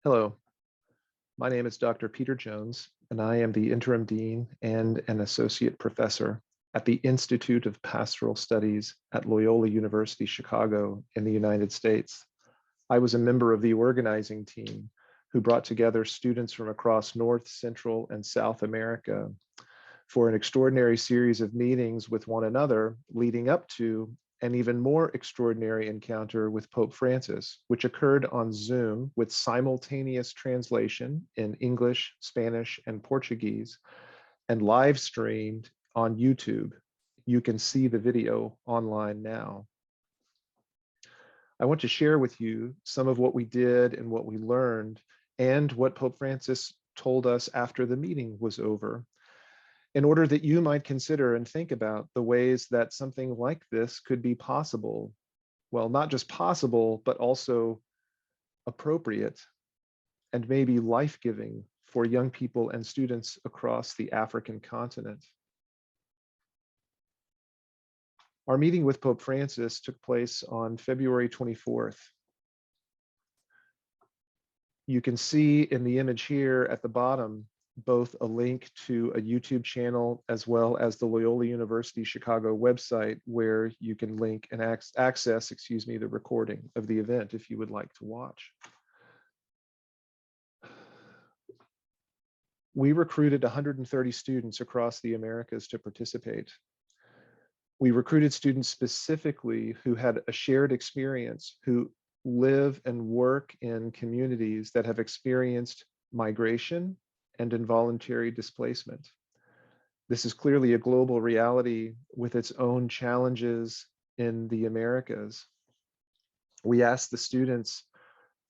Hello, my name is Dr. Peter Jones, and I am the interim dean and an associate professor at the Institute of Pastoral Studies at Loyola University Chicago in the United States. I was a member of the organizing team who brought together students from across North, Central, and South America for an extraordinary series of meetings with one another leading up to an even more extraordinary encounter with Pope Francis, which occurred on Zoom with simultaneous translation in English, Spanish, and Portuguese, and live streamed on YouTube. You can see the video online now. I want to share with you some of what we did and what we learned, and what Pope Francis told us after the meeting was over, in order that you might consider and think about the ways that something like this could be possible. Well, not just possible, but also appropriate and maybe life-giving for young people and students across the African continent. Our meeting with Pope Francis took place on February 24th. You can see in the image here at the bottom both a link to a YouTube channel as well as the Loyola University Chicago website, where you can link and access the recording of the event if you would like to watch. We recruited 130 students across the Americas to participate. We recruited students specifically who had a shared experience, who live and work in communities that have experienced migration and involuntary displacement. This is clearly a global reality with its own challenges in the Americas. We asked the students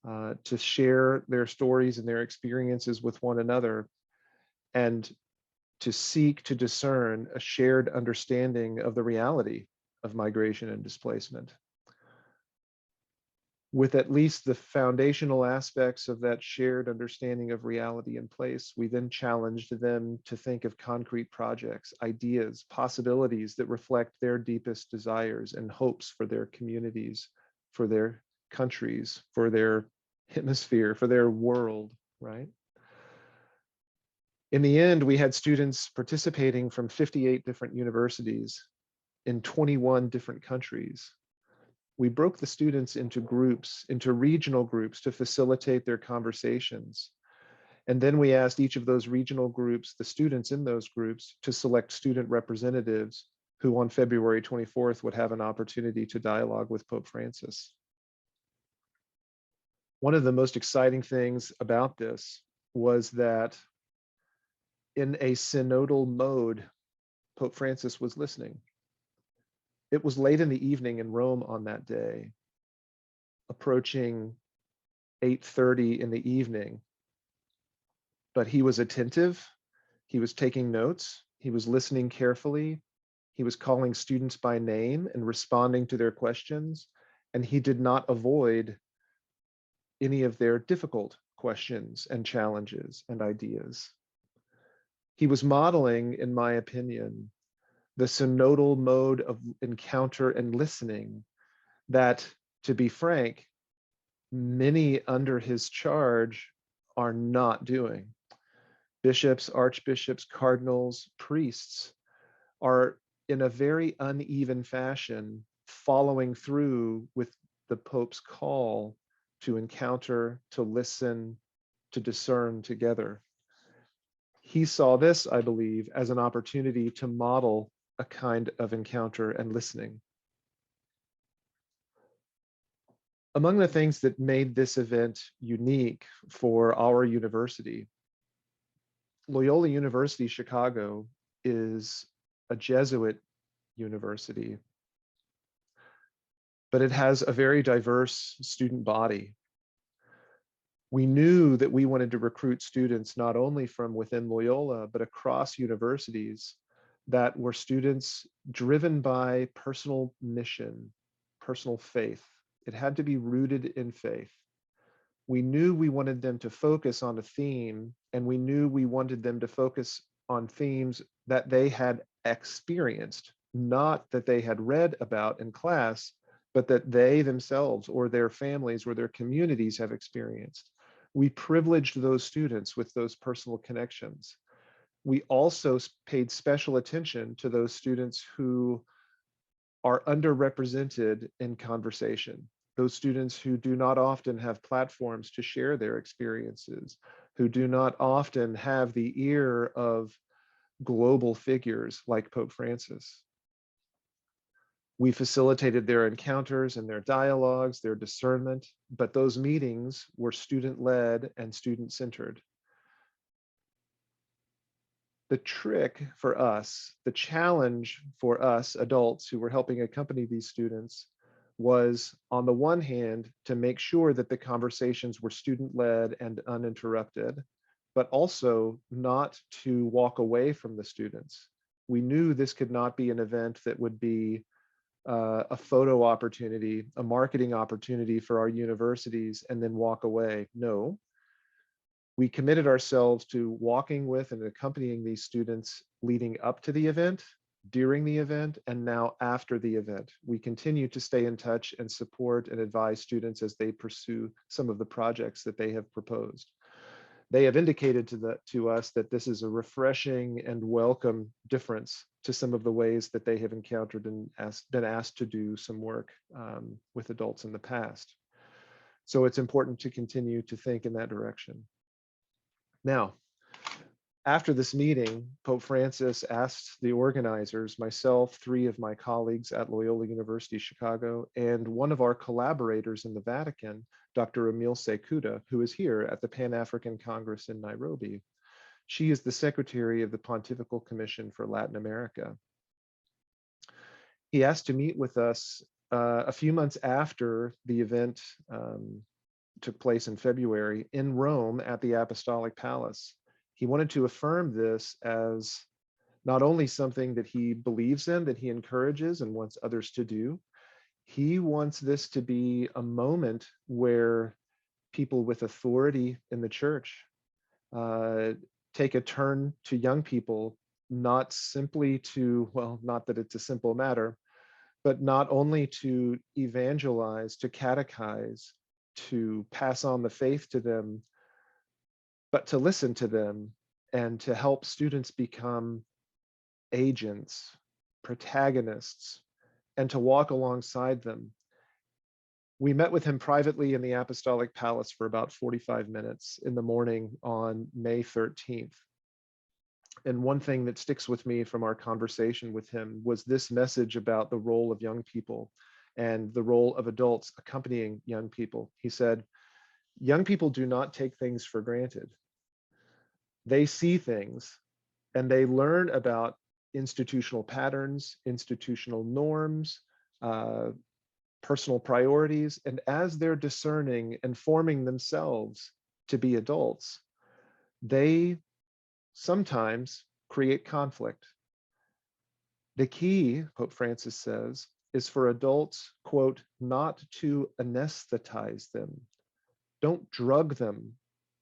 to share their stories and their experiences with one another, and to seek to discern a shared understanding of the reality of migration and displacement. With at least the foundational aspects of that shared understanding of reality in place, we then challenged them to think of concrete projects, ideas, possibilities that reflect their deepest desires and hopes for their communities, for their countries, for their hemisphere, for their world, right? In the end, we had students participating from 58 different universities in 21 different countries. We broke the students into groups, into regional groups, to facilitate their conversations. And then we asked each of those regional groups, the students in those groups, to select student representatives who on February 24th would have an opportunity to dialogue with Pope Francis. One of the most exciting things about this was that in a synodal mode, Pope Francis was listening. It was late in the evening in Rome on that day, approaching 8:30 in the evening, but he was attentive, he was taking notes, he was listening carefully, he was calling students by name and responding to their questions, and he did not avoid any of their difficult questions and challenges and ideas. He was modeling, in my opinion, the synodal mode of encounter and listening that, to be frank, many under his charge are not doing. Bishops, archbishops, cardinals, priests are in a very uneven fashion following through with the Pope's call to encounter, to listen, to discern together. He saw this, I believe, as an opportunity to model a kind of encounter and listening. Among the things that made this event unique for our university, Loyola University Chicago is a Jesuit university, but it has a very diverse student body. We knew that we wanted to recruit students not only from within Loyola, but across universities that were students driven by personal mission, personal faith. It had to be rooted in faith. We knew we wanted them to focus on a theme, and we knew we wanted them to focus on themes that they had experienced, not that they had read about in class, but that they themselves or their families or their communities have experienced. We privileged those students with those personal connections. We also paid special attention to those students who are underrepresented in conversation, those students who do not often have platforms to share their experiences, who do not often have the ear of global figures like Pope Francis. We facilitated their encounters and their dialogues, their discernment, but those meetings were student-led and student-centered. The trick for us, the challenge for us adults who were helping accompany these students, was on the one hand to make sure that the conversations were student-led and uninterrupted, but also not to walk away from the students. We knew this could not be an event that would be a photo opportunity, a marketing opportunity for our universities, and then walk away. No, we committed ourselves to walking with and accompanying these students leading up to the event, during the event, and now after the event. We continue to stay in touch and support and advise students as they pursue some of the projects that they have proposed. They have indicated to us that this is a refreshing and welcome difference to some of the ways that they have encountered and been asked to do some work with adults in the past. So it's important to continue to think in that direction. Now, after this meeting, Pope Francis asked the organizers, myself, 3 of my colleagues at Loyola University Chicago, and one of our collaborators in the Vatican, Dr. Emile Sekuda, who is here at the Pan-African Congress in Nairobi. She is the secretary of the Pontifical Commission for Latin America. He asked to meet with us a few months after the event took place in February in Rome at the Apostolic Palace. He wanted to affirm this as not only something that he believes in, that he encourages and wants others to do. He wants this to be a moment where people with authority in the church take a turn to young people, not simply to, well, not that it's a simple matter, but not only to evangelize, to catechize, to pass on the faith to them, but to listen to them and to help students become agents, protagonists, and to walk alongside them. We met with him privately in the Apostolic Palace for about 45 minutes in the morning on May 13th. And one thing that sticks with me from our conversation with him was this message about the role of young people and the role of adults accompanying young people. He said, young people do not take things for granted. They see things and they learn about institutional patterns, institutional norms, personal priorities, and as they're discerning and forming themselves to be adults, they sometimes create conflict. The key, Pope Francis says, is for adults, quote, not to anesthetize them. Don't drug them.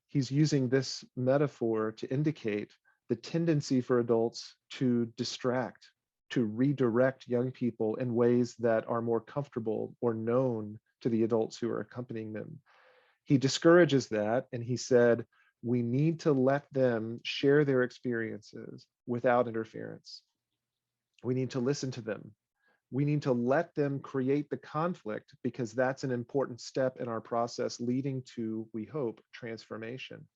He's using this metaphor to indicate the tendency for adults to distract, to redirect young people in ways that are more comfortable or known to the adults who are accompanying them. He discourages that, and he said, we need to let them share their experiences without interference. We need to listen to them. We need to let them create the conflict because that's an important step in our process leading to, we hope, transformation.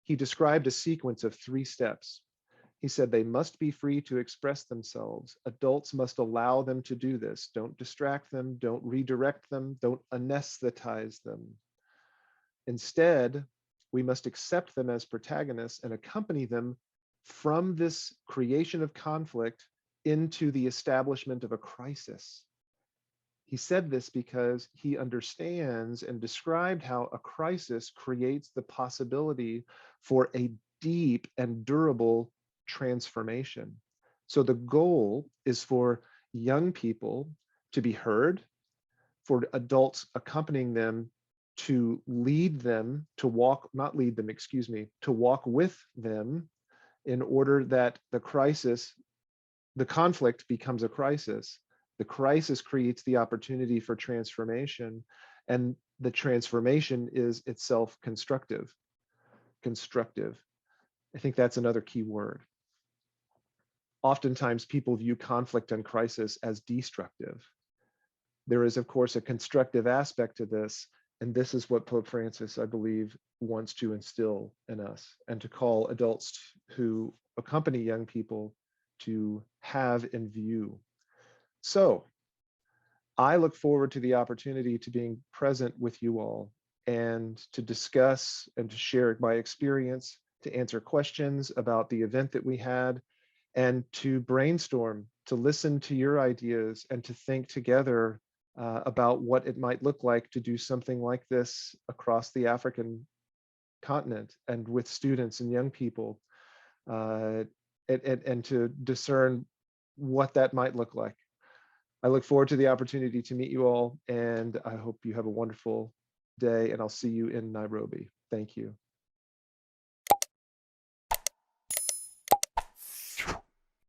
He described a sequence of 3 steps. He said they must be free to express themselves. Adults must allow them to do this. Don't distract them, don't redirect them, don't anesthetize them. Instead, we must accept them as protagonists and accompany them from this creation of conflict into the establishment of a crisis. He said this because he understands and described how a crisis creates the possibility for a deep and durable transformation. So the goal is for young people to be heard, for adults accompanying them to lead them, to walk, not lead them, excuse me, to walk with them in order that the crisis, the conflict becomes a crisis. The crisis creates the opportunity for transformation. And the transformation is itself constructive. I think that's another key word. Oftentimes people view conflict and crisis as destructive. There is, of course, a constructive aspect to this, and this is what Pope Francis, I believe, wants to instill in us, and to call adults who accompany young people to have in view. So I look forward to the opportunity to being present with you all and to discuss and to share my experience, to answer questions about the event that we had, and to brainstorm, to listen to your ideas, and to think together about what it might look like to do something like this across the African continent and with students and young people, and to discern what that might look like. I look forward to the opportunity to meet you all, and I hope you have a wonderful day, and I'll see you in Nairobi. Thank you.